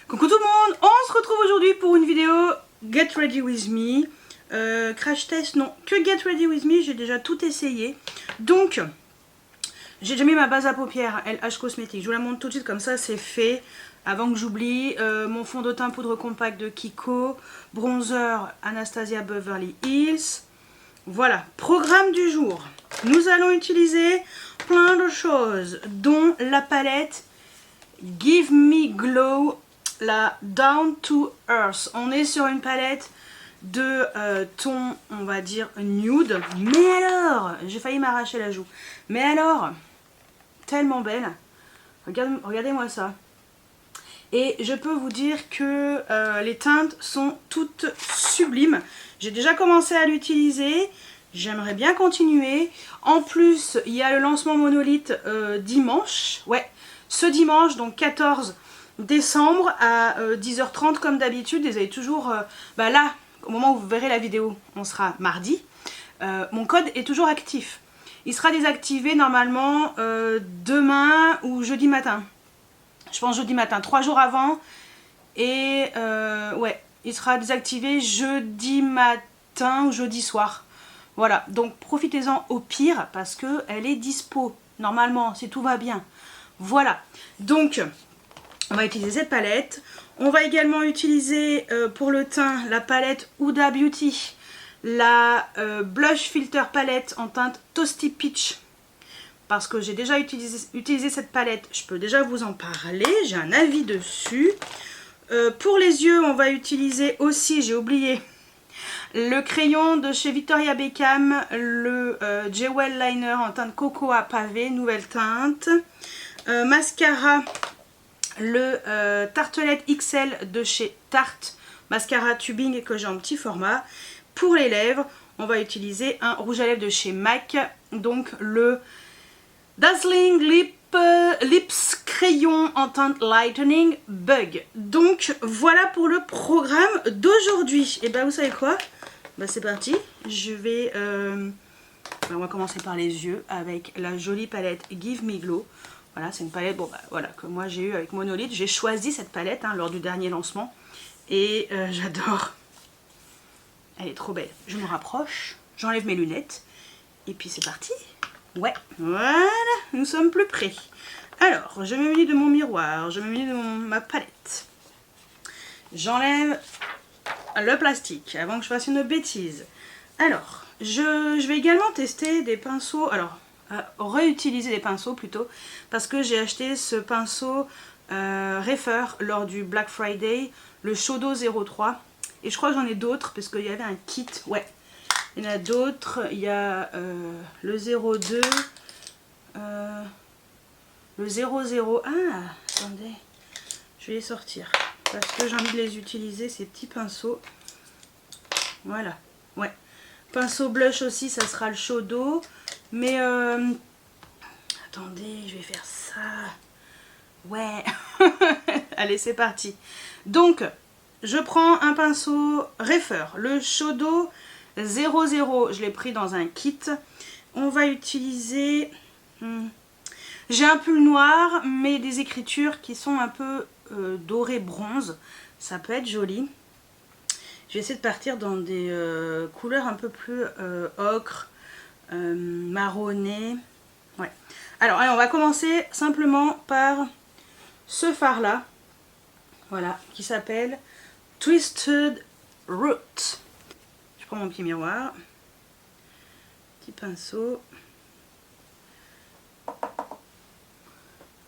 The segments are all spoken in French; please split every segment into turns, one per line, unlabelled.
Coucou tout le monde, on se retrouve aujourd'hui pour une vidéo Get Ready With Me. Crash test, non, que Get Ready With Me, j'ai déjà tout essayé. Donc, j'ai déjà mis ma base à paupières, LH Cosmetics. Je vous la montre tout de suite, comme ça c'est fait. Avant que j'oublie, mon fond de teint poudre compacte de Kiko, bronzer Anastasia Beverly Hills. Voilà, programme du jour. Nous allons utiliser plein de choses, dont la palette Give Me Glow, la Down to Earth. On est sur une palette de ton, on va dire, nude. Mais alors, j'ai failli m'arracher la joue. Mais alors, tellement belle. Regardez-moi ça. Et je peux vous dire que les teintes sont toutes sublimes. J'ai déjà commencé à l'utiliser. J'aimerais bien continuer. En plus, il y a le lancement monolithe dimanche. Ouais, ce dimanche, donc 14 décembre à 10h30 comme d'habitude. Vous avez toujours, là, au moment où vous verrez la vidéo, on sera mardi. Mon code est toujours actif. Il sera désactivé normalement demain ou jeudi matin. Je pense jeudi matin, 3 jours avant. Et ouais, il sera désactivé jeudi matin ou jeudi soir. Voilà, donc profitez-en au pire parce qu'elle est dispo normalement si tout va bien. Voilà, donc on va utiliser cette palette. On va également utiliser pour le teint la palette Huda Beauty, la Blush Filter palette en teinte Toasty Peach. Parce que j'ai déjà utilisé cette palette, je peux déjà vous en parler, j'ai un avis dessus. Pour les yeux, on va utiliser aussi, j'ai oublié, le crayon de chez Victoria Beckham, le Jewel Liner en teinte Cocoa Pavé, nouvelle teinte. Mascara, le Tartelette XL de chez Tarte, mascara tubing que j'ai en petit format. Pour les lèvres, on va utiliser un rouge à lèvres de chez MAC, donc le Dazzling Lips crayon en teinte Lightening Bug. Donc voilà pour le programme d'aujourd'hui. Et ben vous savez quoi? C'est parti. Je vais on va commencer par les yeux avec la jolie palette Give Me Glow. Voilà, c'est une palette voilà, que moi j'ai eu avec Monolith. J'ai choisi cette palette lors du dernier lancement. Et j'adore. Elle est trop belle. Je me rapproche, j'enlève mes lunettes. Et puis c'est parti. Ouais, voilà, nous sommes plus près. Alors, je me munis de mon miroir, je me munis de ma palette. J'enlève le plastique avant que je fasse une bêtise. Alors, je vais également tester des pinceaux, réutiliser des pinceaux plutôt, parce que j'ai acheté ce pinceau Refer lors du Black Friday, le Shodo 03. Et je crois que j'en ai d'autres, parce qu'il y avait un kit, ouais. Il y en a d'autres, il y a le 02, le 00, attendez, je vais les sortir, parce que j'ai envie de les utiliser, ces petits pinceaux, voilà, ouais, pinceau blush aussi, ça sera le Shodo, mais, attendez, je vais faire ça, ouais, allez c'est parti, donc, je prends un pinceau Refer, le Shodo 00, je l'ai pris dans un kit. On va utiliser, j'ai un pull noir, mais des écritures qui sont un peu doré bronze. Ça peut être joli. Je vais essayer de partir dans des couleurs un peu plus ocre, marronné. Ouais. Alors, allez, on va commencer simplement par ce fard là. Voilà, qui s'appelle Twisted Root. Je prends mon petit miroir, petit pinceau,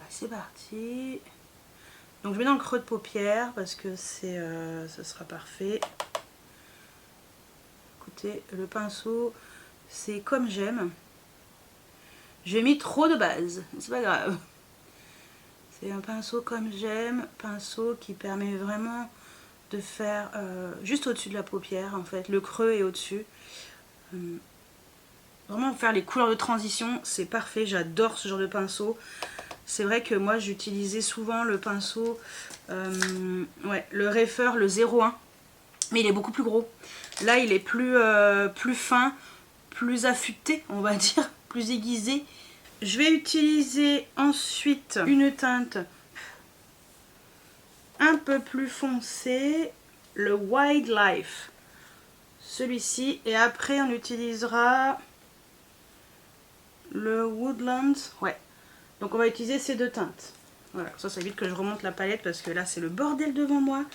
c'est parti. Donc je mets dans le creux de paupière parce que ce sera parfait. Écoutez, le pinceau, c'est comme j'aime. J'ai mis trop de base, c'est pas grave. C'est un pinceau comme j'aime, pinceau qui permet vraiment de faire juste au-dessus de la paupière en fait, le creux est au-dessus. Vraiment faire les couleurs de transition, c'est parfait, j'adore ce genre de pinceau. C'est vrai que moi j'utilisais souvent le pinceau, ouais, le Refer, le 01, mais il est beaucoup plus gros. Là il est plus fin, plus affûté on va dire, plus aiguisé. Je vais utiliser ensuite une teinte un peu plus foncé, le Wildlife. Celui-ci. Et après, on utilisera le Woodland. Ouais. Donc, on va utiliser ces deux teintes. Voilà, ça évite que je remonte la palette parce que là, c'est le bordel devant moi.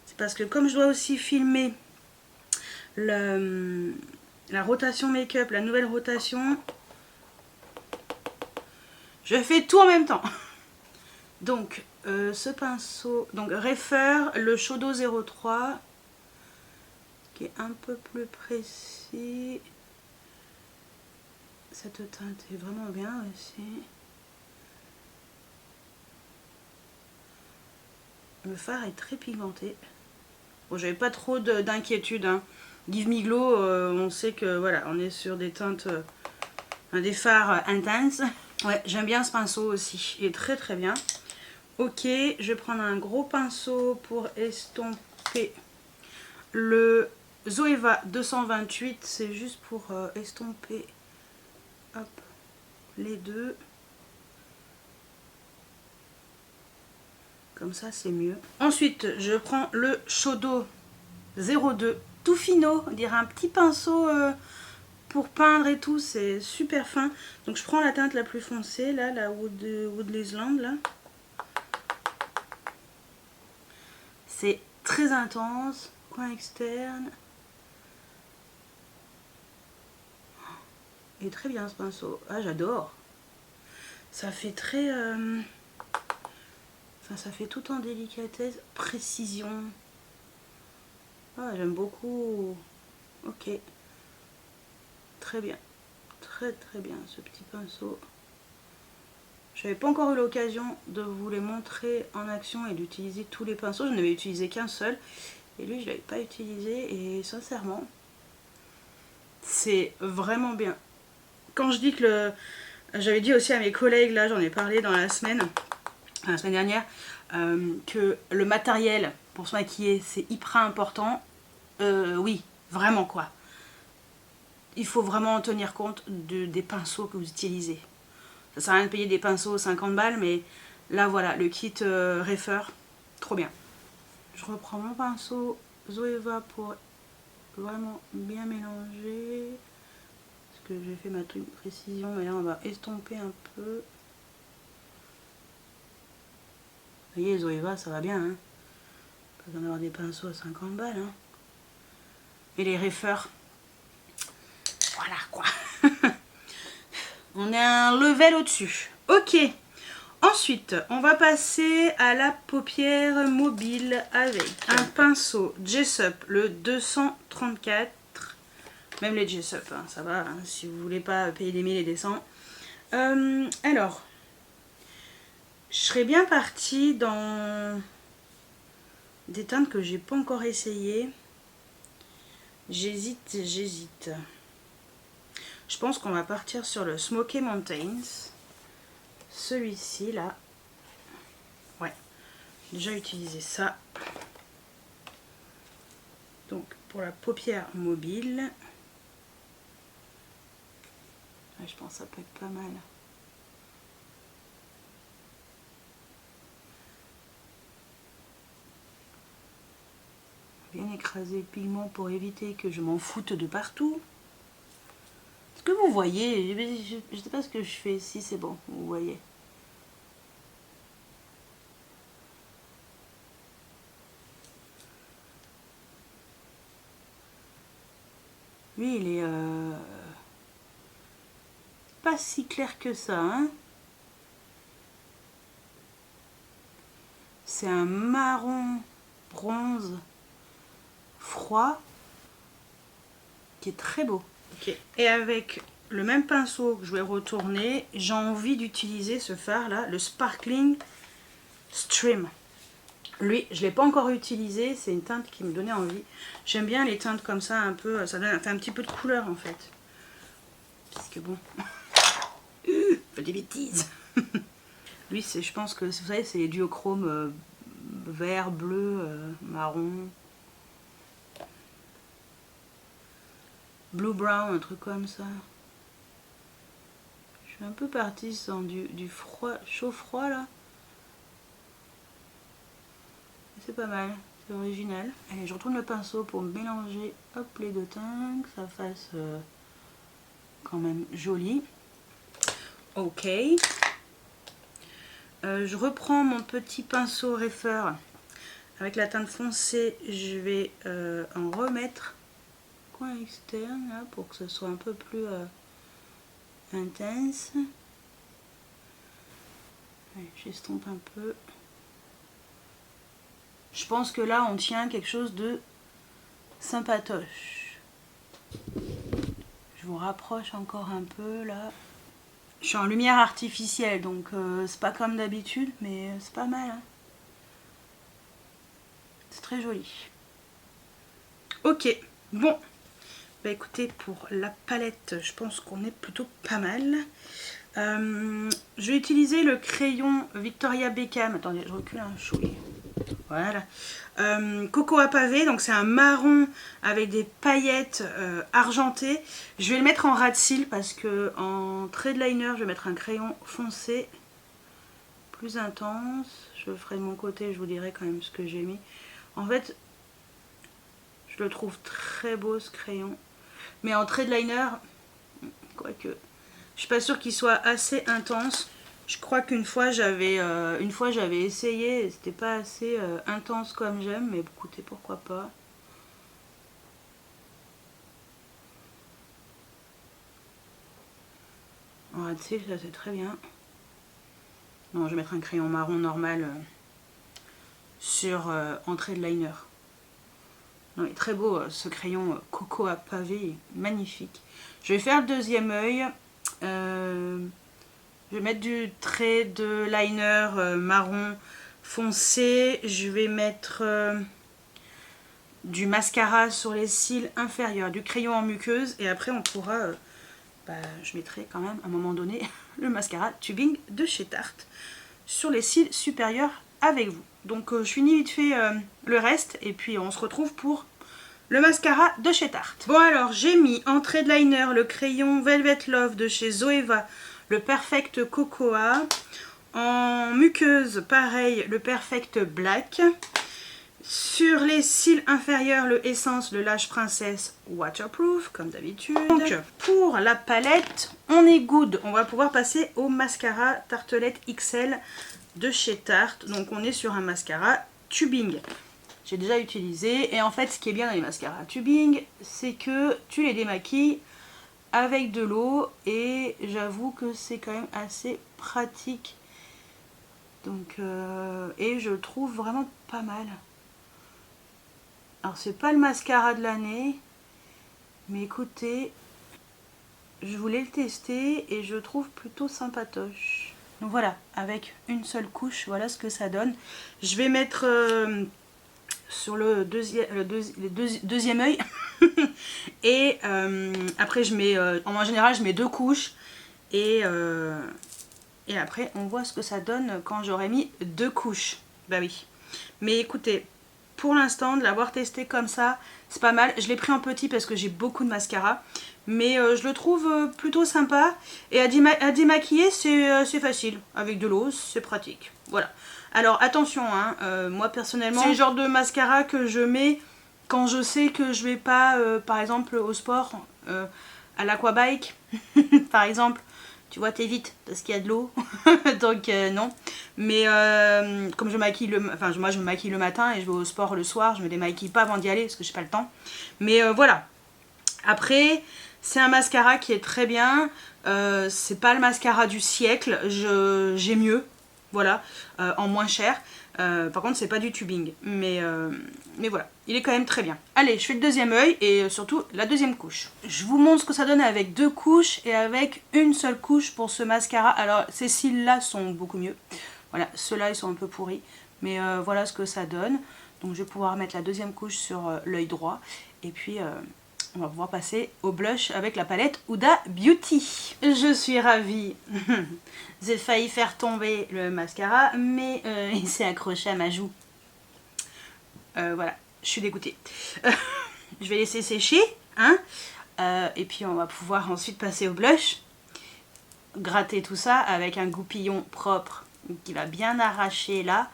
C'est parce que comme je dois aussi filmer la rotation make-up, la nouvelle rotation, je fais tout en même temps. Donc, ce pinceau, donc Refer, le Shodo 03, qui est un peu plus précis. Cette teinte est vraiment bien aussi. Le fard est très pigmenté. Bon, j'avais pas trop d'inquiétude, hein. Give Me Glow, on sait que voilà, on est sur des teintes, des fards intenses. Ouais, j'aime bien ce pinceau aussi, il est très très bien. Ok, je vais prendre un gros pinceau pour estomper le Zoeva 228. C'est juste pour estomper, hop, les deux. Comme ça, c'est mieux. Ensuite, je prends le Shodo 02, tout finot, on dirait un petit pinceau pour peindre et tout, c'est super fin. Donc je prends la teinte la plus foncée, là, la Woodley's Land, là. C'est très intense, coin externe. Il est très bien ce pinceau, ah j'adore. Ça fait très... Enfin, ça fait tout en délicatesse, précision. Ah, j'aime beaucoup. Ok. Très bien. Très très bien ce petit pinceau. Je n'avais pas encore eu l'occasion de vous les montrer en action et d'utiliser tous les pinceaux. Je n'avais utilisé qu'un seul. Et lui, je ne l'avais pas utilisé. Et sincèrement, c'est vraiment bien. Quand je dis que le... J'avais dit aussi à mes collègues, là j'en ai parlé dans la semaine dernière, que le matériel pour se maquiller, c'est hyper important. Oui, vraiment quoi. Il faut vraiment tenir compte des pinceaux que vous utilisez. Ça sert à rien de payer des pinceaux 50 balles, mais là voilà, le kit Refer, trop bien. Je reprends mon pinceau Zoeva pour vraiment bien mélanger. Parce que j'ai fait ma truc précision, mais là on va estomper un peu. Vous voyez, Zoeva, ça va bien, hein. Pas besoin d'avoir des pinceaux à 50 balles, hein. Et les Refer, voilà quoi. On est un level au-dessus. Ok. Ensuite, on va passer à la paupière mobile avec un pinceau Jessup, le 234. Même les Jessup, hein, ça va, hein, si vous voulez pas payer des 1000 et des 100. Alors, je serais bien partie dans des teintes que j'ai pas encore essayées. J'hésite. Je pense qu'on va partir sur le Smoky Mountains. Celui-ci, là. Ouais, j'ai déjà utilisé ça. Donc, pour la paupière mobile. Ouais, je pense que ça peut être pas mal. Bien écraser le pigment pour éviter que je m'en foute de partout. Est-ce que vous voyez? Je ne sais pas ce que je fais. Si c'est bon, vous voyez. Lui, il est pas si clair que ça, hein. C'est un marron bronze froid qui est très beau. Okay. Et avec le même pinceau que je vais retourner, j'ai envie d'utiliser ce fard là, le Sparkling Stream. Lui, je ne l'ai pas encore utilisé, c'est une teinte qui me donnait envie. J'aime bien les teintes comme ça, un peu, ça donne un petit peu de couleur en fait. Parce que bon, je fais des bêtises. Lui, je pense que, vous savez, c'est les duochromes vert, bleu, marron. Blue brown, un truc comme ça. Je suis un peu partie dans du froid, chaud-froid là. c'est pas mal, c'est original. Allez, je retourne le pinceau pour mélanger hop, les deux teintes, que ça fasse quand même joli. Ok. Je reprends mon petit pinceau Refer avec la teinte foncée. Je vais en remettre coin externe là, pour que ce soit un peu plus intense. J'estompe un peu. Je pense que là on tient quelque chose de sympatoche. Je vous rapproche encore un peu là. Je suis en lumière artificielle donc c'est pas comme d'habitude mais c'est pas mal. Hein. C'est très joli. Ok, bon. Bah écoutez, pour la palette, je pense qu'on est plutôt pas mal. Je vais utiliser le crayon Victoria Beckham. Attendez, je recule un chouï. Voilà. Coco à pavé, donc c'est un marron avec des paillettes argentées. Je vais le mettre en ras de cils parce que en trait de liner, je vais mettre un crayon foncé plus intense. Je le ferai de mon côté, je vous dirai quand même ce que j'ai mis. En fait, je le trouve très beau ce crayon. Mais en trait de liner, quoique, je suis pas sûre qu'il soit assez intense. Je crois qu'une fois j'avais essayé, c'était pas assez intense comme j'aime, mais écoutez, pourquoi pas. En ras de cils, ça c'est très bien. Non, je vais mettre un crayon marron normal sur entrée de liner. Non, il est très beau ce crayon Coco à pavé, magnifique. Je vais faire le deuxième œil. Je vais mettre du trait de liner marron foncé. Je vais mettre du mascara sur les cils inférieurs, du crayon en muqueuse. Et après on pourra, je mettrai quand même à un moment donné le mascara tubing de chez Tarte sur les cils supérieurs avec vous. Donc je finis vite fait le reste et puis on se retrouve pour le mascara de chez Tarte. Bon alors j'ai mis en trait de liner le crayon Velvet Love de chez Zoeva, le Perfect Cocoa. En muqueuse pareil, le Perfect Black. Sur les cils inférieurs, le Essence, le Lash Princess Waterproof comme d'habitude. Donc pour la palette, on est good. On va pouvoir passer au mascara Tartelette XL de chez Tarte. Donc on est sur un mascara tubing. J'ai déjà utilisé et en fait ce qui est bien dans les mascaras tubing, c'est que tu les démaquilles avec de l'eau et j'avoue que c'est quand même assez pratique. Donc et je le trouve vraiment pas mal. Alors c'est pas le mascara de l'année, mais écoutez, je voulais le tester et je le trouve plutôt sympatoche. Donc voilà, avec une seule couche, voilà ce que ça donne. Je vais mettre sur le deuxième œil et après je mets en général je mets 2 couches et après on voit ce que ça donne quand j'aurai mis 2 couches. Bah oui, mais écoutez, pour l'instant de l'avoir testé comme ça c'est pas mal. Je l'ai pris en petit parce que j'ai beaucoup de mascara, mais je le trouve plutôt sympa et à démaquiller c'est facile, avec de l'eau c'est pratique. Voilà. Alors attention, hein, moi personnellement, c'est le genre de mascara que je mets quand je sais que je vais pas, par exemple au sport, à l'aquabike, par exemple, tu vois, t'évites parce qu'il y a de l'eau, donc non. Mais comme je maquille moi je me maquille le matin et je vais au sport le soir, je me démaquille pas avant d'y aller parce que j'ai pas le temps. Mais voilà. Après, c'est un mascara qui est très bien. C'est pas le mascara du siècle, j'ai mieux. Voilà, en moins cher. Par contre, c'est pas du tubing. Mais voilà, il est quand même très bien. Allez, je fais le deuxième œil et surtout la deuxième couche. Je vous montre ce que ça donne avec 2 couches et avec une seule couche pour ce mascara. Alors, ces cils-là sont beaucoup mieux. Voilà, ceux-là, ils sont un peu pourris. Mais voilà ce que ça donne. Donc, je vais pouvoir mettre la deuxième couche sur l'œil droit. Et puis... on va pouvoir passer au blush avec la palette Huda Beauty. Je suis ravie. J'ai failli faire tomber le mascara, mais il s'est accroché à ma joue. Voilà, je suis dégoûtée. Je vais laisser sécher, hein, et puis on va pouvoir ensuite passer au blush. Gratter tout ça avec un goupillon propre qui va bien arracher là.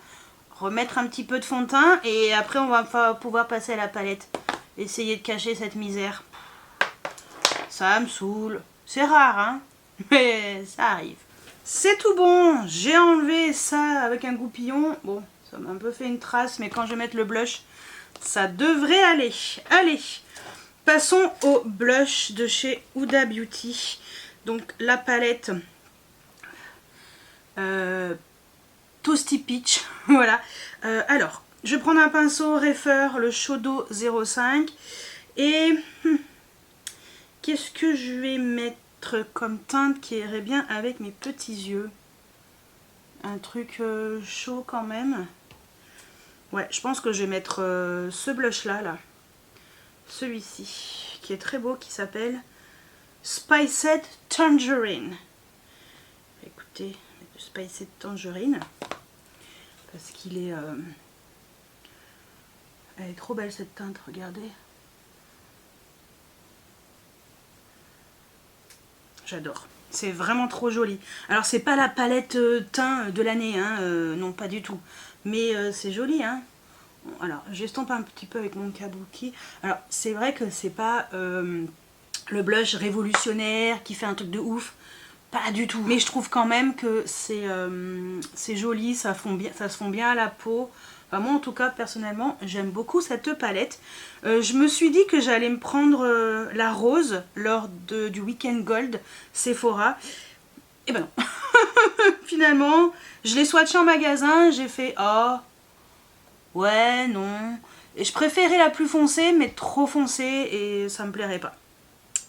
remettre un petit peu de fond de teint et après on va pouvoir passer à la palette. Essayer de cacher cette misère. Ça me saoule. C'est rare, hein, mais ça arrive. C'est tout bon, j'ai enlevé ça avec un goupillon. Bon, ça m'a un peu fait une trace, mais quand je vais mettre le blush, ça devrait aller. Allez, passons au blush de chez Huda Beauty. Donc la palette Toasty Peach, voilà. Alors, je vais prendre un pinceau Refer, le Shodo 05. Et qu'est-ce que je vais mettre comme teinte qui irait bien avec mes petits yeux? Un truc chaud quand même. Ouais, je pense que je vais mettre ce blush là, celui-ci, qui est très beau, qui s'appelle Spiced Tangerine. Écoutez, du Spiced Tangerine, parce qu'il est... elle est trop belle cette teinte, regardez. J'adore. C'est vraiment trop joli. Alors c'est pas la palette teint de l'année, hein, non pas du tout. Mais c'est joli, hein. Alors j'estompe un petit peu avec mon kabuki. Alors c'est vrai que c'est pas le blush révolutionnaire qui fait un truc de ouf. Pas du tout. Mais je trouve quand même que c'est joli, ça se fond bien à la peau. Enfin, moi en tout cas personnellement j'aime beaucoup cette palette. Je me suis dit que j'allais me prendre la rose lors du Weekend Gold Sephora. Et ben non. Finalement je l'ai swatché en magasin, j'ai fait oh ouais non. Et je préférais la plus foncée mais trop foncée et ça me plairait pas.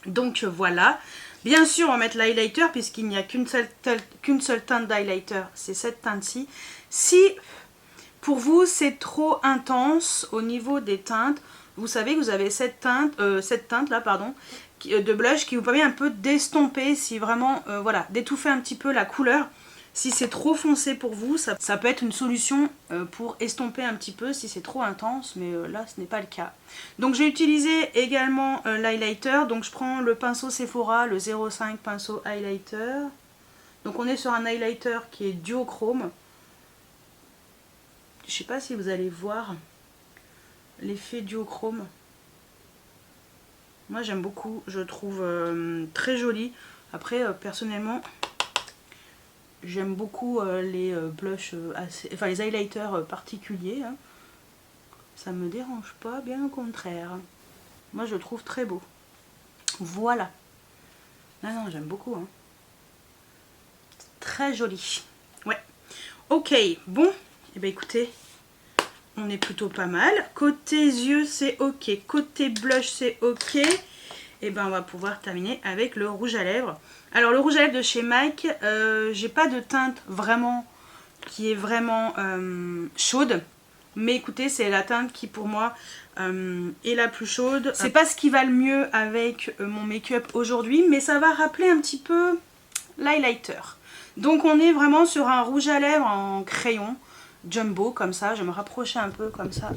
Donc voilà. Bien sûr on va mettre l'highlighter puisqu'il n'y a qu'une seule teinte d'highlighter, c'est cette teinte-ci. Si pour vous c'est trop intense au niveau des teintes, vous savez que vous avez cette teinte là pardon, de blush qui vous permet un peu d'estomper, si vraiment voilà, d'étouffer un petit peu la couleur. Si c'est trop foncé pour vous, ça peut être une solution pour estomper un petit peu si c'est trop intense, mais là ce n'est pas le cas. Donc j'ai utilisé également l'highlighter, donc je prends le pinceau Sephora, le 05 pinceau highlighter. Donc on est sur un highlighter qui est duochrome. Je sais pas si vous allez voir l'effet duochrome. Moi j'aime beaucoup, je trouve très joli. Après personnellement j'aime beaucoup les blushs enfin les highlighters particuliers, hein. Ça me dérange pas, bien au contraire. Moi je le trouve très beau. Voilà. Non j'aime beaucoup, hein. Très joli. Ouais. Ok, bon. Et ben écoutez, on est plutôt pas mal. Côté yeux c'est ok, côté blush c'est ok. Et ben on va pouvoir terminer avec le rouge à lèvres. Alors le rouge à lèvres de chez MAC, j'ai pas de teinte vraiment qui est vraiment chaude. Mais écoutez, c'est la teinte qui pour moi est la plus chaude. C'est pas ce qui va le mieux avec mon make-up aujourd'hui, mais ça va rappeler un petit peu l'highlighter. Donc on est vraiment sur un rouge à lèvres en crayon jumbo comme ça. Je vais me rapprocher un peu comme ça.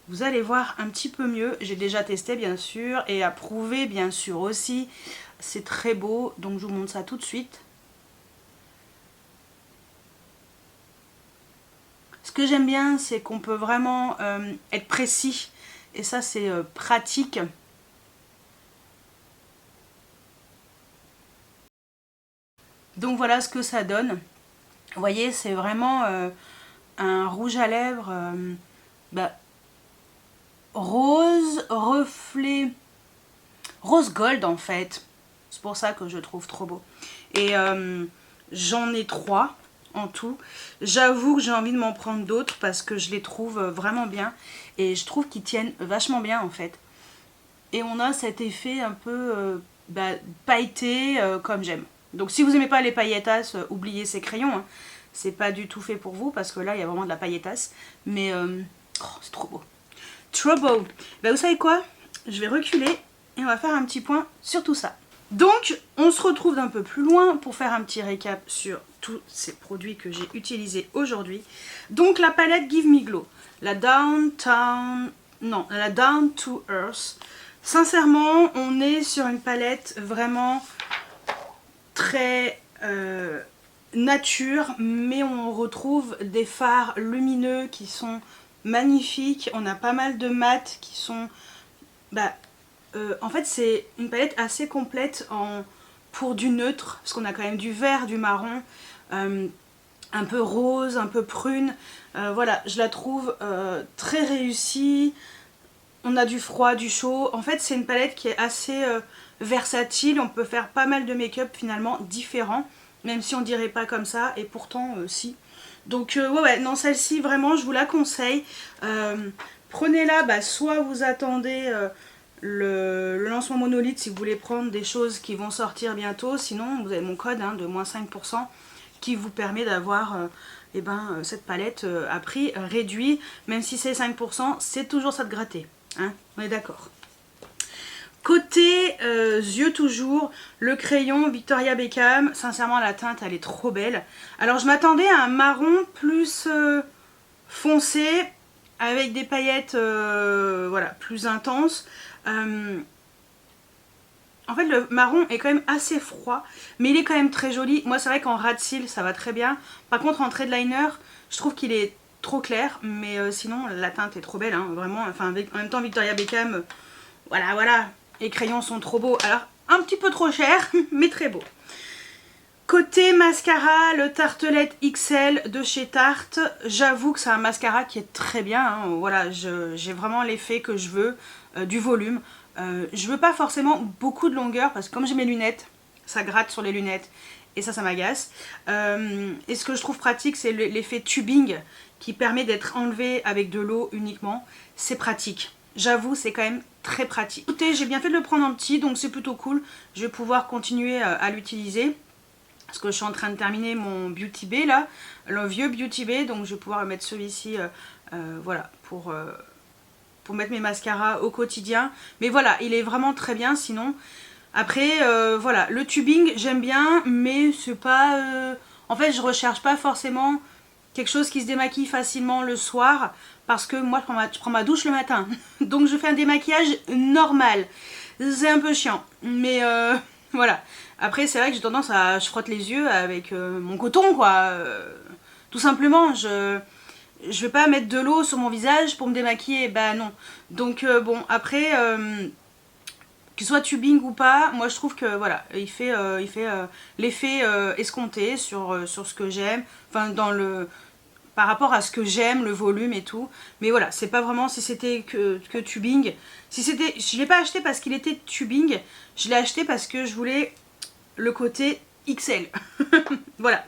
Vous allez voir un petit peu mieux. J'ai déjà testé bien sûr et approuvé bien sûr aussi. C'est très beau, donc je vous montre ça tout de suite. Ce que j'aime bien, c'est qu'on peut vraiment être précis. Et ça, c'est pratique. Donc voilà ce que ça donne. Vous voyez, c'est vraiment un rouge à lèvres rose, reflet, rose gold en fait. C'est pour ça que je trouve trop beau. Et j'en ai 3 en tout. J'avoue que j'ai envie de m'en prendre d'autres parce que je les trouve vraiment bien. Et je trouve qu'ils tiennent vachement bien en fait. Et on a cet effet un peu pailleté comme j'aime. Donc si vous n'aimez pas les pailletasses, oubliez ces crayons. Hein. C'est pas du tout fait pour vous parce que là il y a vraiment de la pailletasse. Mais c'est trop beau. Trop beau. Vous savez quoi? Je vais reculer et on va faire un petit point sur tout ça. Donc on se retrouve d'un peu plus loin pour faire un petit récap sur tous ces produits que j'ai utilisés aujourd'hui. Donc la palette Give Me Glow, la Down to Earth. Sincèrement, on est sur une palette vraiment très nature, mais on retrouve des fards lumineux qui sont magnifiques. On a pas mal de mats qui sont... en fait c'est une palette assez complète pour du neutre, parce qu'on a quand même du vert, du marron, un peu rose, un peu prune. Voilà, je la trouve très réussie. On a du froid, du chaud. En fait, c'est une palette qui est assez versatile. On peut faire pas mal de make-up finalement différents, même si on dirait pas comme ça, et pourtant si. Donc ouais, non, celle-ci vraiment, je vous la conseille. Prenez-la, soit vous attendez le lancement Monolith si vous voulez prendre des choses qui vont sortir bientôt. Sinon, vous avez mon code de moins 5% qui vous permet d'avoir cette palette à prix réduit. Même si c'est 5%, c'est toujours ça de gratter. Hein, on est d'accord. Côté yeux toujours, le crayon Victoria Beckham, sincèrement la teinte elle est trop belle. Alors je m'attendais à un marron plus foncé, avec des paillettes voilà, plus intenses. En fait le marron est quand même assez froid, mais il est quand même très joli. Moi c'est vrai qu'en ras de cils ça va très bien. Par contre en trait de liner, je trouve qu'il est trop clair, mais sinon la teinte est trop belle, hein, vraiment. Enfin, en même temps Victoria Beckham, voilà, les crayons sont trop beaux. Alors un petit peu trop cher, mais très beau. Côté mascara, le Tartelette XL de chez Tarte, j'avoue que c'est un mascara qui est très bien, hein. Voilà, j'ai vraiment l'effet que je veux, du volume. Je veux pas forcément beaucoup de longueur, parce que comme j'ai mes lunettes, ça gratte sur les lunettes, et ça m'agace. Et ce que je trouve pratique, c'est l'effet tubing, qui permet d'être enlevé avec de l'eau uniquement. C'est pratique. J'avoue, c'est quand même très pratique. Écoutez, j'ai bien fait de le prendre en petit, donc c'est plutôt cool. Je vais pouvoir continuer à l'utiliser. Parce que je suis en train de terminer mon Beauty Bay là, le vieux Beauty Bay, donc je vais pouvoir mettre celui-ci, voilà, pour mettre mes mascaras au quotidien. Mais voilà, il est vraiment très bien sinon. Après, voilà, le tubing j'aime bien, mais c'est pas... En fait, je recherche pas forcément quelque chose qui se démaquille facilement le soir, parce que moi je prends ma douche le matin. Donc je fais un démaquillage normal. C'est un peu chiant, mais voilà. Après c'est vrai que j'ai tendance à... Je frotte les yeux avec mon coton quoi. Tout simplement, je vais pas mettre de l'eau sur mon visage pour me démaquiller, bah non. Donc bon, après... qu'il soit tubing ou pas, moi je trouve que voilà, il fait l'effet escompté sur ce que j'aime, enfin par rapport à ce que j'aime, le volume et tout. Mais voilà, c'est pas vraiment si c'était que tubing. Si c'était, je l'ai pas acheté parce qu'il était tubing, je l'ai acheté parce que je voulais le côté XL. Voilà.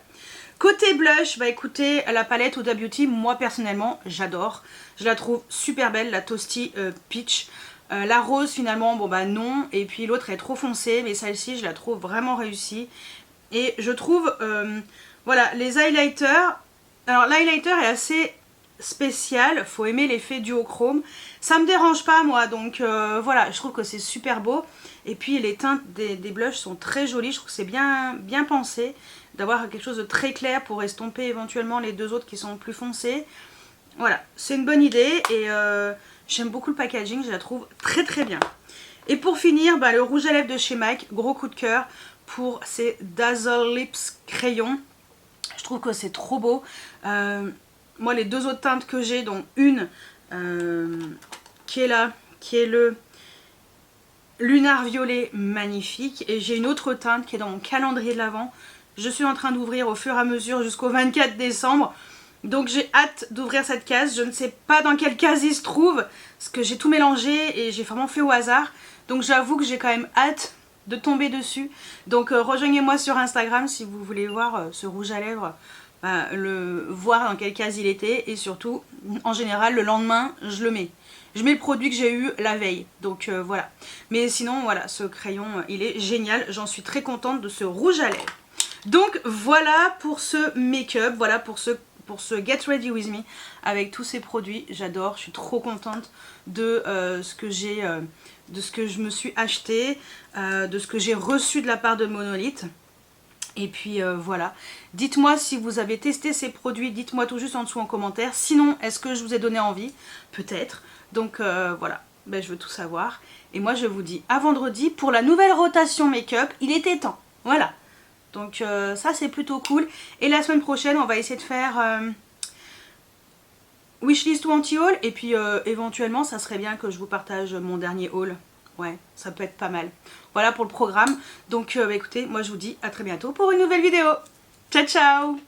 Côté blush, bah écoutez, la palette Huda Beauty, moi personnellement, j'adore. Je la trouve super belle, la Toasty Peach. La rose finalement, bon bah non, et puis l'autre est trop foncée, mais celle-ci je la trouve vraiment réussie. Et je trouve, voilà, les highlighters, alors l'highlighter est assez spécial, faut aimer l'effet duochrome. Ça me dérange pas moi, donc voilà, je trouve que c'est super beau. Et puis les teintes des blushs sont très jolies, je trouve que c'est bien pensé d'avoir quelque chose de très clair pour estomper éventuellement les deux autres qui sont plus foncés. Voilà, c'est une bonne idée et... j'aime beaucoup le packaging, je la trouve très très bien. Et pour finir, bah, le rouge à lèvres de chez MAC, gros coup de cœur pour ces Dazzle Lips crayons. Je trouve que c'est trop beau. Moi les deux autres teintes que j'ai, dont une qui est là, qui est le Lunar Violet magnifique. Et j'ai une autre teinte qui est dans mon calendrier de l'Avent. Je suis en train d'ouvrir au fur et à mesure jusqu'au 24 décembre. Donc j'ai hâte d'ouvrir cette case, je ne sais pas dans quelle case il se trouve, parce que j'ai tout mélangé et j'ai vraiment fait au hasard. Donc j'avoue que j'ai quand même hâte de tomber dessus. Donc rejoignez-moi sur Instagram si vous voulez voir ce rouge à lèvres, voir dans quelle case il était. Et surtout, en général, le lendemain, je le mets. Je mets le produit que j'ai eu la veille, donc voilà. Mais sinon, voilà, ce crayon, il est génial. J'en suis très contente de ce rouge à lèvres. Donc voilà pour ce make-up, voilà pour ce Get Ready With Me avec tous ces produits. J'adore, je suis trop contente de ce que je me suis acheté, de ce que j'ai reçu de la part de Monolith. Et puis voilà, dites-moi si vous avez testé ces produits, dites-moi tout juste en dessous en commentaire. Sinon, est-ce que je vous ai donné envie? Peut-être. Donc voilà, ben, je veux tout savoir. Et moi je vous dis à vendredi pour la nouvelle rotation make-up, il était temps. Voilà. Donc ça c'est plutôt cool. Et la semaine prochaine on va essayer de faire wishlist ou anti-haul. Et puis éventuellement ça serait bien que je vous partage mon dernier haul. Ouais, ça peut être pas mal. Voilà pour le programme. Donc écoutez, moi je vous dis à très bientôt pour une nouvelle vidéo. Ciao ciao.